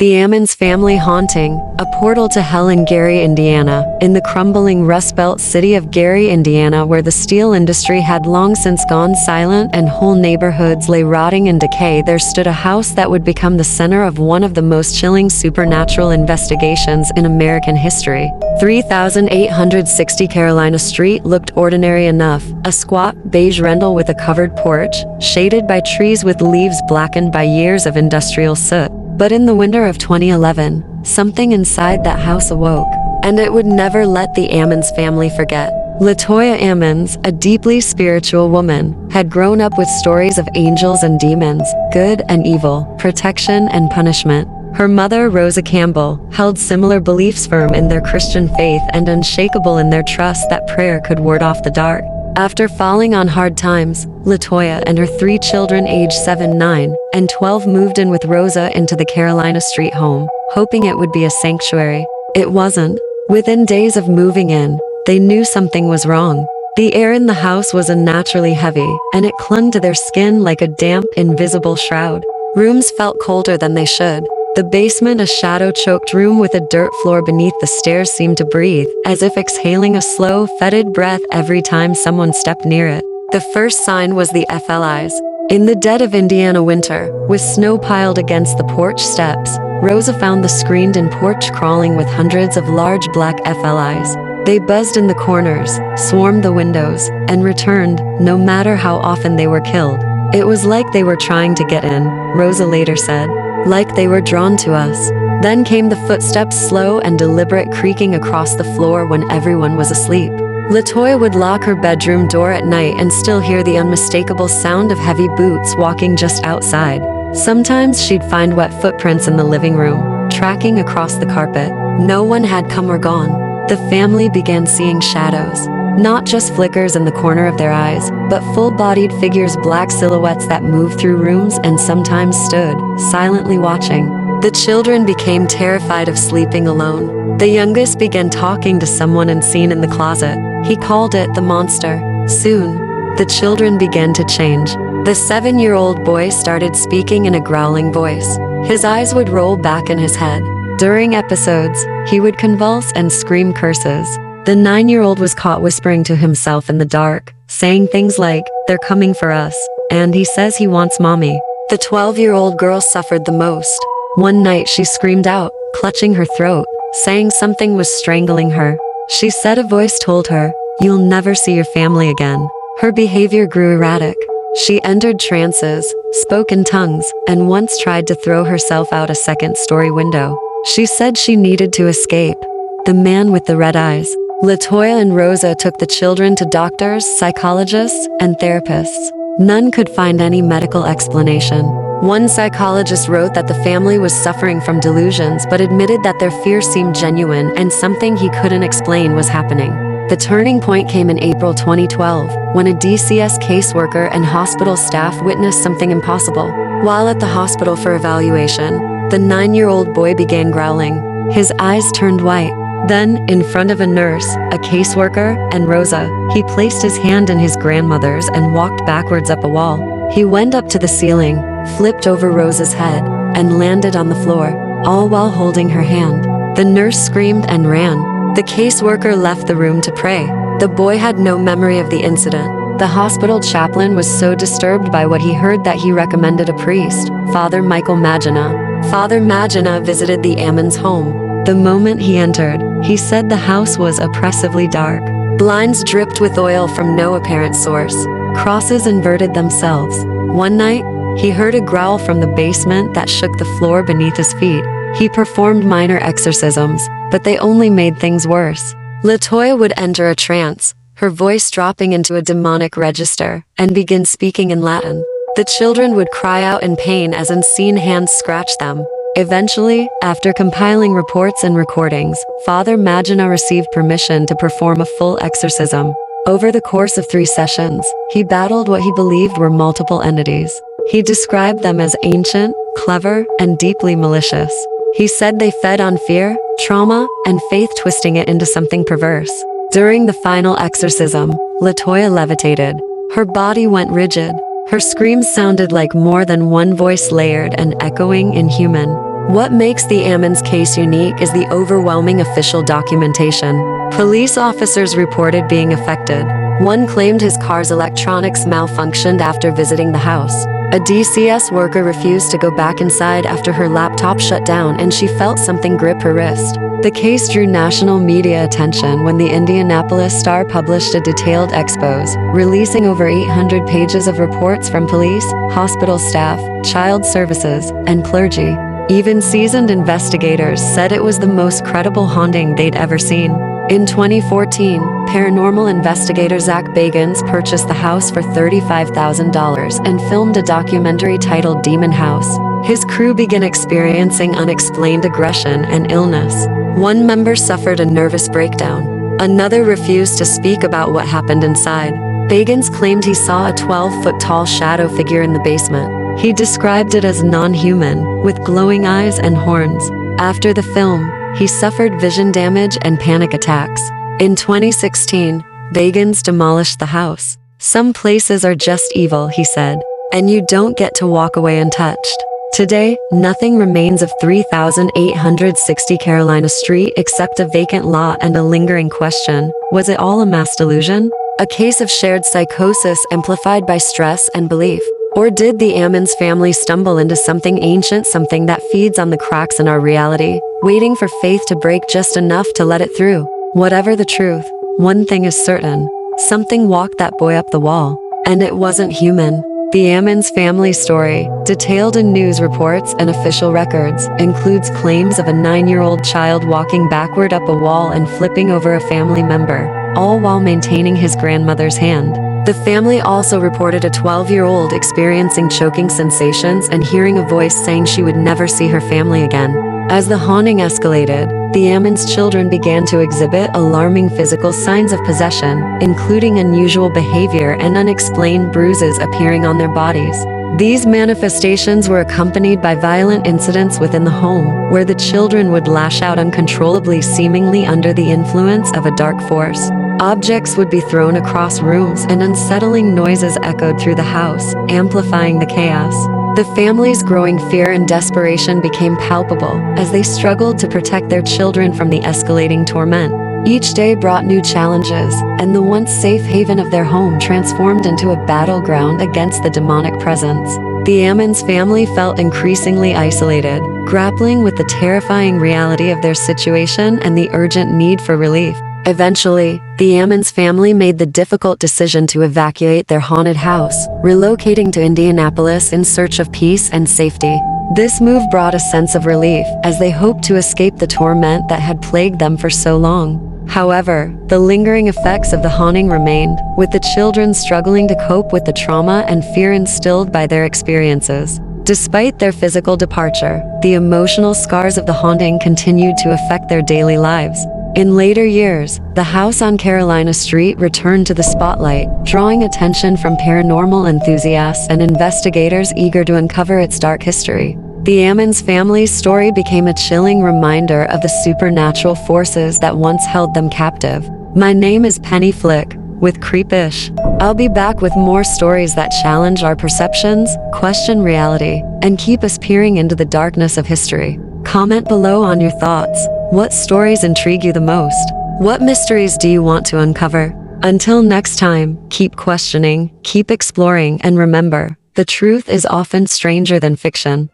The Ammons Family Haunting, a portal to hell in Gary, Indiana. In the crumbling Rust Belt city of Gary, Indiana, where the steel industry had long since gone silent and whole neighborhoods lay rotting in decay, there stood a house that would become the center of one of the most chilling supernatural investigations in American history. 3860 Carolina Street looked ordinary enough, a squat, beige rental with a covered porch, shaded by trees with leaves blackened by years of industrial soot. But in the winter of 2011, something inside that house awoke, and it would never let the Ammons family forget. LaToya Ammons, a deeply spiritual woman, had grown up with stories of angels and demons, good and evil, protection and punishment. Her mother, Rosa Campbell, held similar beliefs, firm in their Christian faith and unshakable in their trust that prayer could ward off the dark. After falling on hard times, LaToya and her 3 children aged 7, 9, and 12 moved in with Rosa into the Carolina Street home, hoping it would be a sanctuary. It wasn't. Within days of moving in, they knew something was wrong. The air in the house was unnaturally heavy, and it clung to their skin like a damp, invisible shroud. Rooms felt colder than they should. The basement, a shadow-choked room with a dirt floor beneath the stairs, seemed to breathe, as if exhaling a slow, fetid breath every time someone stepped near it. The first sign was the FLIs. In the dead of Indiana winter, with snow piled against the porch steps, Rosa found the screened-in porch crawling with hundreds of large black FLIs. They buzzed in the corners, swarmed the windows, and returned, no matter how often they were killed. It was like they were trying to get in, Rosa later said. Like they were drawn to us. Then came the footsteps, slow and deliberate, creaking across the floor when everyone was asleep. LaToya would lock her bedroom door at night and still hear the unmistakable sound of heavy boots walking just outside. Sometimes she'd find wet footprints in the living room, tracking across the carpet. No one had come or gone. The family began seeing shadows. Not just flickers in the corner of their eyes, but full-bodied figures, black silhouettes that moved through rooms and sometimes stood, silently watching. The children became terrified of sleeping alone. The youngest began talking to someone unseen in the closet. He called it the monster. Soon, the children began to change. The 7-year-old boy started speaking in a growling voice. His eyes would roll back in his head. During episodes, he would convulse and scream curses. The 9-year-old was caught whispering to himself in the dark, saying things like, "They're coming for us," and "He says he wants mommy." The 12-year-old girl suffered the most. One night she screamed out, clutching her throat, saying something was strangling her. She said a voice told her, "You'll never see your family again." Her behavior grew erratic. She entered trances, spoke in tongues, and once tried to throw herself out a second-story window. She said she needed to escape. The man with the red eyes. LaToya and Rosa took the children to doctors, psychologists, and therapists. None could find any medical explanation. One psychologist wrote that the family was suffering from delusions but admitted that their fear seemed genuine and something he couldn't explain was happening. The turning point came in April 2012, when a DCS caseworker and hospital staff witnessed something impossible. While at the hospital for evaluation, the 9-year-old boy began growling. His eyes turned white. Then, in front of a nurse, a caseworker, and Rosa, he placed his hand in his grandmother's and walked backwards up a wall. He went up to the ceiling, flipped over Rosa's head, and landed on the floor, all while holding her hand. The nurse screamed and ran. The caseworker left the room to pray. The boy had no memory of the incident. The hospital chaplain was so disturbed by what he heard that he recommended a priest, Father Michael Magina. Father Magina visited the Ammons home. The moment he entered, he said the house was oppressively dark. Blinds dripped with oil from no apparent source. Crosses inverted themselves. One night, he heard a growl from the basement that shook the floor beneath his feet. He performed minor exorcisms, but they only made things worse. LaToya would enter a trance, her voice dropping into a demonic register, and begin speaking in Latin. The children would cry out in pain as unseen hands scratched them. Eventually, after compiling reports and recordings, Father Magina received permission to perform a full exorcism. Over the course of 3 sessions, he battled what he believed were multiple entities. He described them as ancient, clever, and deeply malicious. He said they fed on fear, trauma, and faith, twisting it into something perverse. During the final exorcism, LaToya levitated. Her body went rigid. Her screams sounded like more than one voice, layered and echoing, inhuman. What makes the Ammons case unique is the overwhelming official documentation. Police officers reported being affected. One claimed his car's electronics malfunctioned after visiting the house. A DCS worker refused to go back inside after her laptop shut down and she felt something grip her wrist. The case drew national media attention when the Indianapolis Star published a detailed expose, releasing over 800 pages of reports from police, hospital staff, child services, and clergy. Even seasoned investigators said it was the most credible haunting they'd ever seen. In 2014, paranormal investigator Zach Bagans purchased the house for $35,000 and filmed a documentary titled Demon House. His crew began experiencing unexplained aggression and illness. One member suffered a nervous breakdown. Another refused to speak about what happened inside. Bagans claimed he saw a 12-foot-tall shadow figure in the basement. He described it as non-human, with glowing eyes and horns. After the film, he suffered vision damage and panic attacks. In 2016, Bagans demolished the house. "Some places are just evil," he said, "and you don't get to walk away untouched." Today, nothing remains of 3,860 Carolina Street except a vacant lot and a lingering question: was it all a mass delusion? A case of shared psychosis amplified by stress and belief? Or did the Ammons family stumble into something ancient, something that feeds on the cracks in our reality, waiting for faith to break just enough to let it through? Whatever the truth, one thing is certain: something walked that boy up the wall, and it wasn't human. The Ammons family story, detailed in news reports and official records, includes claims of a 9-year-old child walking backward up a wall and flipping over a family member, all while maintaining his grandmother's hand. The family also reported a 12-year-old experiencing choking sensations and hearing a voice saying she would never see her family again. As the haunting escalated, the Ammons children began to exhibit alarming physical signs of possession, including unusual behavior and unexplained bruises appearing on their bodies. These manifestations were accompanied by violent incidents within the home, where the children would lash out uncontrollably, seemingly under the influence of a dark force. Objects would be thrown across rooms and unsettling noises echoed through the house, amplifying the chaos. The family's growing fear and desperation became palpable as they struggled to protect their children from the escalating torment. Each day brought new challenges, and the once safe haven of their home transformed into a battleground against the demonic presence. The Ammons family felt increasingly isolated, grappling with the terrifying reality of their situation and the urgent need for relief. Eventually, the Ammons family made the difficult decision to evacuate their haunted house, relocating to Indianapolis in search of peace and safety. This move brought a sense of relief, as they hoped to escape the torment that had plagued them for so long. However, the lingering effects of the haunting remained, with the children struggling to cope with the trauma and fear instilled by their experiences. Despite their physical departure, the emotional scars of the haunting continued to affect their daily lives. In later years, the house on Carolina Street returned to the spotlight, drawing attention from paranormal enthusiasts and investigators eager to uncover its dark history. The Ammons family's story became a chilling reminder of the supernatural forces that once held them captive. My name is Penny Flick, with Kreep-ish. I'll be back with more stories that challenge our perceptions, question reality, and keep us peering into the darkness of history. Comment below on your thoughts. What stories intrigue you the most? What mysteries do you want to uncover? Until next time, keep questioning, keep exploring, and remember, the truth is often stranger than fiction.